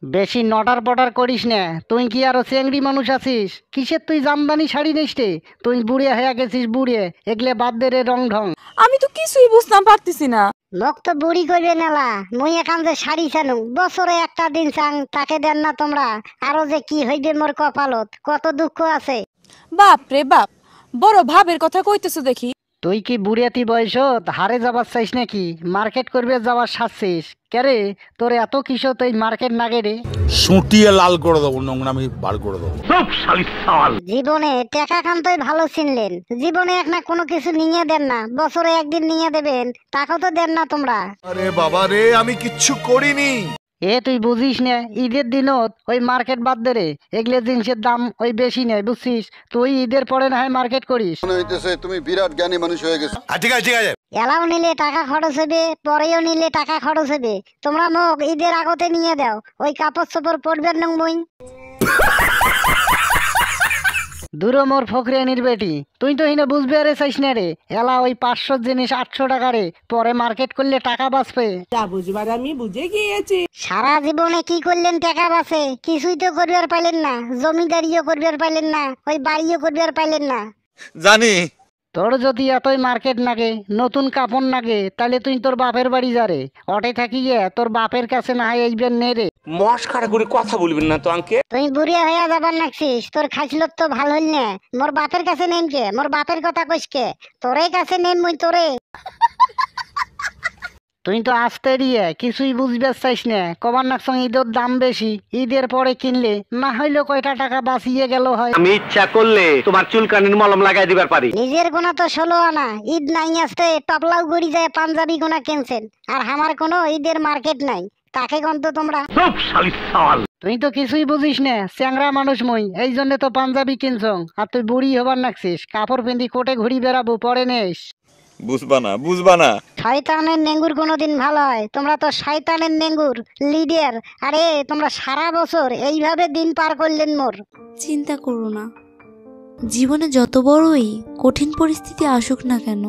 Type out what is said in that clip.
বেশি নটার পটার করিস না। তুই কি আরো চেংড়ি মানুষ আছিস? কিসের তুই জামদানি শাড়ি নিস রে? তুই বুড়ে হয়ে গেছিস, বুড়ে। এগলে বাদ দে রে রং ঢং। আমি তো কিছুই বুঝতাম পারতেছি না। মোক তো বুড়ি করবে নালা, মুই এখান যে শাড়ি চানু বছরে একটা দিন চাং, তাকে দেন না তোমরা। আরো যে কি হইবে মোর কপালত, কত দুঃখ আছে। বাপ রে বাপ, বড় ভাবের কথা কইতেছো দেখি। তুই কি বুড়িয়াতি বয়সত হারে যাবার চাইস নাকি? মার্কেট করবে যাবার সাজছিস কেরে? তোর এত কিসত এই মার্কেট নাগে রে? সুটিয়ে লাল করে দেবো, নোংরামি বার করে দেবো। জীবনে টাকা খানতই ভালো চিনলেন, জীবনে এক না কোনো কিছু নিয়ে দেন না, বছরে একদিন নিয়ে দেবেন, টাকা তো দেন না তোমরা। আরে বাবা রে, আমি কিচ্ছু করিনি। এ তুই বুঝিস না, ঈদের দিনত ওই মার্কেট বাদ দে রে। এগুলো জিনিসের দাম ওই বেশি নেই, বুঝছিস? তুই ঈদের পরে না হয় মার্কেট করিস। মনে হইতেছে তুমি বিরাট জ্ঞানী মানুষ হয়ে গেছো। ঠিক আছে ঠিক আছে। এলাও নিলে টাকা খরচ হবে, পরেও নিলে টাকা খরচ হবে। তোমরা মোক ঈদের আগতে নিয়ে দাও, ওই কাপড় চোপড় পরবেন না মুই। দূর মোর ফকরিয়ানির বেটি, তুই তো হিনে বুঝবে আরে চাইস না রে। এলা ওই 500 জিনিস 800 টাকা রে, পরে মার্কেট করলে টাকা বাঁচবে। যা বুঝবার আমি বুঝে গিয়েছি। সারা জীবনে কি করলেন টাকা বাঁচে? কিছুই তো করবার পাইলেন না, জমিদারিও করবার পাইলেন না, ওই বাড়িও করবার পাইলেন না। জানি। তোর যদি এতই মার্কেট নাগে, নতুন কাপড় নাগে, তাহলে তুই তোর বাপের বাড়ি যা রে। অটে থাকি গিয়ে তোর বাপের কাছে না হয় এইবার নে রে। মস্কারা করে কথা বলবেন না তো আঙ্কে। তুই বুড়িয়া হইয়া যাবার নাকছিস, তোর খাইছিলত তো ভালো হইল না। মোর বাপের কাছে নেম কে? মোর বাপের কথা কইস কে? তোরে কাছে নেম মুই তোরে। তুই তো আসতে দিয়ে কিছুই বুঝবে চাইস না। কবার নাকসং ঈদের দাম বেশি, ঈদের পরে কিনলে না হইলেও কয়টা টাকা বাঁচিয়ে গেল হয়। আমি ইচ্ছা করলে তোমার চুলকানির মলম লাগাই দিবার পারি। নিজের গোনা তো 16 আনা, ঈদ নাই আসতে টপলাও গড়ি যায় পাঞ্জাবি গোনা কিনছেন, আর আমার কোনো ঈদের মার্কেট নাই। তাকে গন্ত তোমরা। তুই তো কিছুই বুঝিস না, চ্যাংরা মানুষ মই, এই জন্য তো পাঞ্জাবি কিনছং। আর তুই বুড়ি হবার নাকছিস, কাপড় পিন্দি কোটে ঘুরি বেড়াবো, পরে নেস। বুঝবা না। শয়তানের নেঙ্গুর কোনোদিন ভালো হয়? তোমরা তো শয়তানের নেঙ্গুর লিডার। আরে তোমরা সারা বছর এইভাবে দিন পার করলেন মোর। চিন্তা করো না, জীবনে যত বড়ই কঠিন পরিস্থিতি আসুক না কেন,